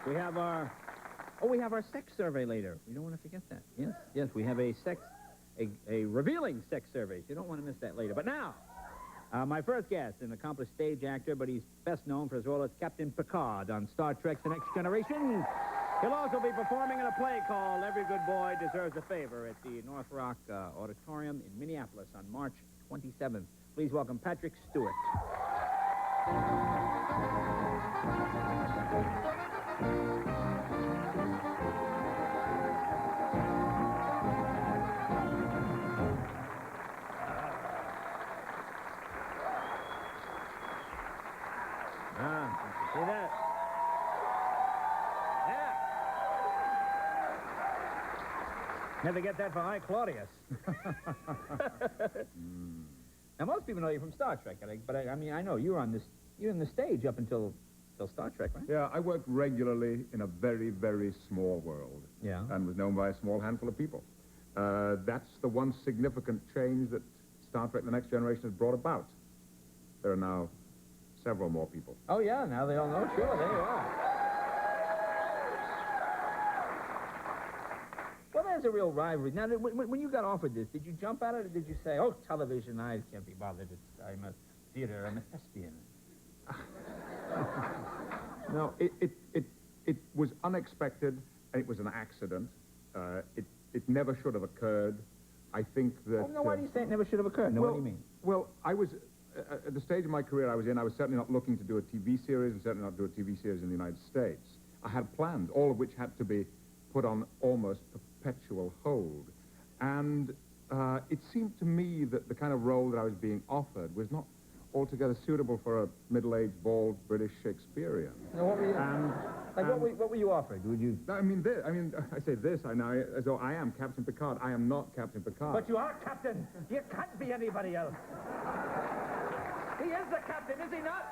We have our sex survey later. You don't want to forget that. Yes, we have a revealing sex survey. You don't want to miss that later. But now, my first guest, an accomplished stage actor, but he's best known for his role as Captain Picard on Star Trek: The Next Generation. He'll also be performing in a play called Every Good Boy Deserves a Favor at the North Rock Auditorium in Minneapolis on March 27th. Please welcome Patrick Stewart. See that? Yeah. Never get that for High Claudius. Now, most people know you from Star Trek, but I mean, I know you're on the stage up until Star Trek, right? Yeah, I worked regularly in a very, very small world. Yeah. And was known by a small handful of people. That's the one significant change that Star Trek: The Next Generation has brought about. There are now several more people. Oh, yeah, now they all know. Sure, there you are. Well, there's a real rivalry. Now, when you got offered this, did you jump at it, or did you say, oh, television, I can't be bothered. I'm a theater, I'm a thespian? No, it was unexpected, and it was an accident. It never should have occurred. I think that... Oh, no, why do you say it never should have occurred? No, what do you mean? Well, I was... at the stage of my career I was certainly not looking to do a TV series, and certainly not do a TV series in the United States. I had plans, all of which had to be put on almost perpetual hold. And it seemed to me that the kind of role that I was being offered was not altogether suitable for a middle-aged, bald British Shakespearean. Now, what were you... what were you offered? Would you... I say this, as though I am Captain Picard. I am not Captain Picard. But you are Captain. You can't be anybody else. He is the captain, is he not?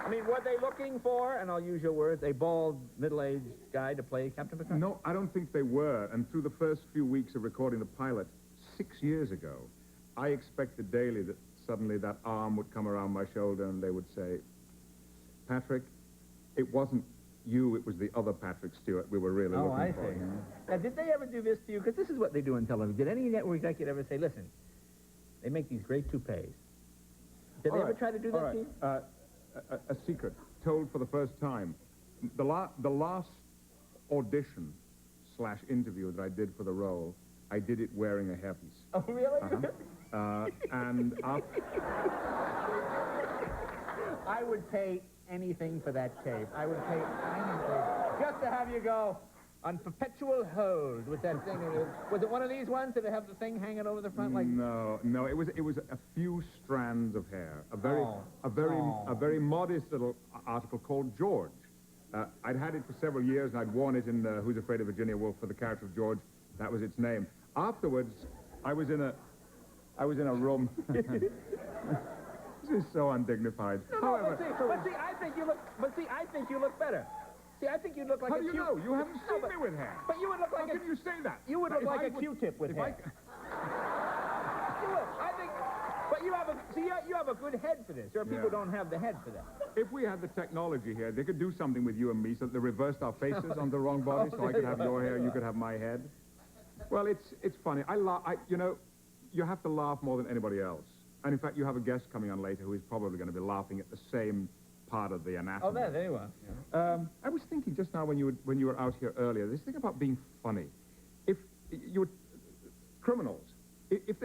I mean, were they looking for, and I'll use your words, a bald, middle-aged guy to play Captain Picard? No, I don't think they were. And through the first few weeks of recording the pilot, 6 years ago, I expected daily that suddenly that arm would come around my shoulder and they would say, Patrick, it wasn't you, it was the other Patrick Stewart we were really looking for. Now, did they ever do this to you? Because this is what they do in television. Did any network executive ever say, listen, they make these great toupees. Did they ever try to do that to you? A secret, told for the first time. The last audition / interview that I did for the role, I did it wearing a hairpiece. Oh, really? And after... I would pay anything for that tape. I would pay anything just to have you go on perpetual hold with that thing. Was it one of these ones that have the thing hanging over the front like? No. It was a few strands of hair. A very modest little article called George. I'd had it for several years, and I'd worn it in Who's Afraid of Virginia Woolf for the character of George. That was its name. Afterwards, I was in a room. This is so undignified. No, but see, I think you look better. See, I think you look like How do you know? You haven't seen me with hair. But you would look like How can you say that? You would look like a Q-tip with hair. You would. I think... But you have a good head for this. There are people who don't have the head for that. If we had the technology here, they could do something with you and me so that they reversed our faces on the wrong body, so I could have your hair, you could have my head. Well, it's funny. You have to laugh more than anybody else. And in fact, you have a guest coming on later who is probably going to be laughing at the same part of the anatomy. Oh, there you are. Yeah. I was thinking just now when you were out here earlier, this thing about being funny. If you're criminals, if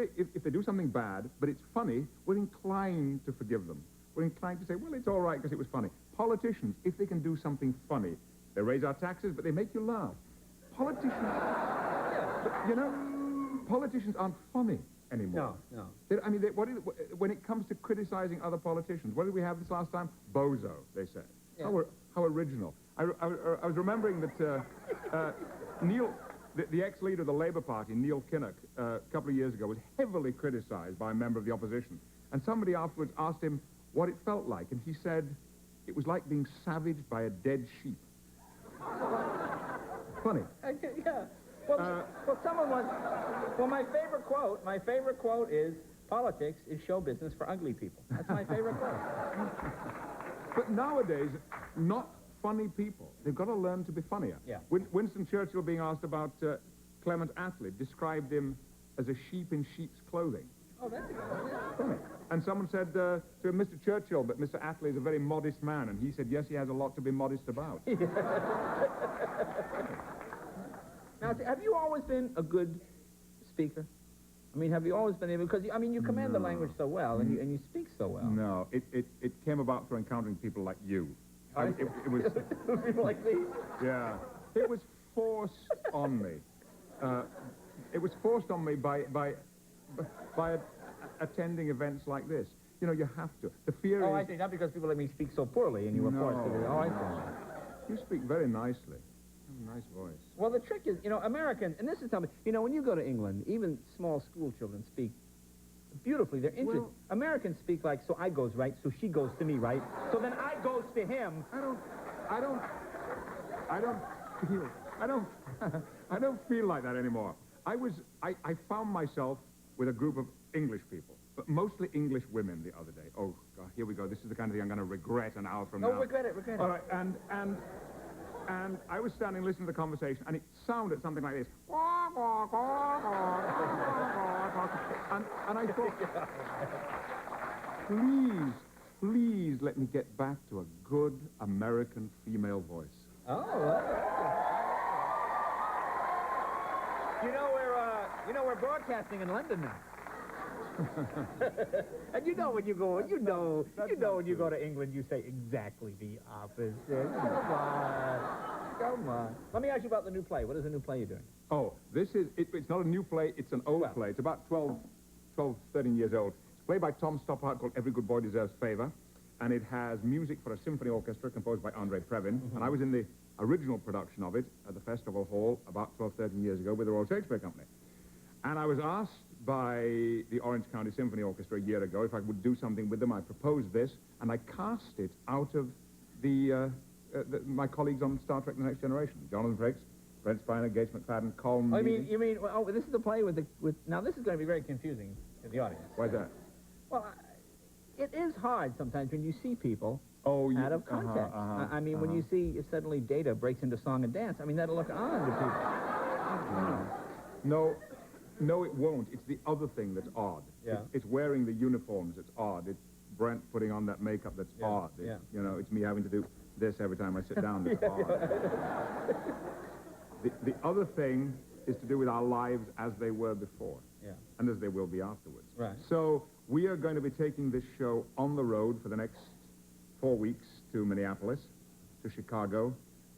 they do something bad, but it's funny, we're inclined to forgive them. We're inclined to say, well, it's all right because it was funny. Politicians, if they can do something funny, they raise our taxes, but they make you laugh. Politicians, politicians aren't funny anymore. No. I mean, when it comes to criticizing other politicians, what did we have this last time? Bozo, they said. Yeah. How original. I was remembering that Neil, the ex-leader of the Labour Party, Neil Kinnock, a couple of years ago, was heavily criticized by a member of the opposition. And somebody afterwards asked him what it felt like, and he said, it was like being savaged by a dead sheep. Funny. Yeah. Well, someone once... Well, my favorite quote is, politics is show business for ugly people. That's my favorite quote. But nowadays, not funny people. They've got to learn to be funnier. Yeah. Winston Churchill, being asked about Clement Attlee, described him as a sheep in sheep's clothing. Oh, that's a good one. Funny. And someone said to him, Mr. Churchill, but Mr. Attlee is a very modest man. And he said, yes, he has a lot to be modest about. Now, have you always been a good speaker? I mean, have you always been able, because, I mean, you command the language so well, and you speak so well. No, it came about through encountering people like you. It was... People like me? Yeah. It was forced on me. It was forced on me by attending events like this. You know, you have to. The fear is... I see. Not because people like me speak so poorly, and you were forced to do it. Oh, I see. You speak very nicely. You have a nice voice. Well, the trick is, you know, Americans, and this is something, you know, when you go to England, even small school children speak beautifully. They're interested. Well, Americans speak like, so I goes right, so she goes to me right, so then I goes to him. I don't feel like that anymore. I found myself with a group of English people, but mostly English women the other day. Oh, God, here we go. This is the kind of thing I'm going to regret an hour from now. No, regret it. All right, and I was standing listening to the conversation, and it sounded something like this. And I thought, please let me get back to a good American female voice. Oh, you know we're broadcasting in London now. And you know when you go, when you go to England, you say exactly the opposite. Come on. Let me ask you about the new play. What is the new play you're doing? Oh, it's not a new play, it's an old play. It's about 12, 13 years old. It's played by Tom Stoppard called Every Good Boy Deserves Favor, and it has music for a symphony orchestra composed by Andre Previn, and I was in the original production of it at the Festival Hall about 12, 13 years ago with the Royal Shakespeare Company. And I was asked by the Orange County Symphony Orchestra a year ago if I would do something with them. I proposed this, and I cast it out of my colleagues on Star Trek The Next Generation. Jonathan Frakes, Brent Spiner, Gates McFadden, Colm. Oh, you mean, this is the play with now this is going to be very confusing to the audience. Why's that? Well, it is hard sometimes when you see people out of context. I mean, when you see suddenly Data breaks into song and dance, I mean, that'll look odd to people. No, it won't. It's the other thing that's odd. Yeah. It's wearing the uniforms that's odd. It's Brent putting on that makeup that's odd. You know, it's me having to do this every time I sit down that's odd. The other thing is to do with our lives as they were before. And as they will be afterwards. Right. So we are going to be taking this show on the road for the next 4 weeks to Minneapolis, to Chicago,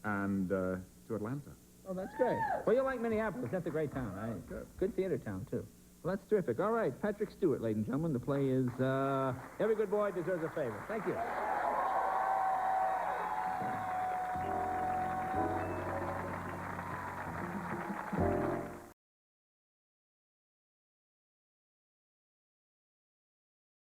and to Atlanta. Oh, that's great. Well, you like Minneapolis. That's a great town, right? Good theater town, too. Well, that's terrific. All right, Patrick Stewart, ladies and gentlemen. The play is Every Good Boy Deserves a Favor. Thank you.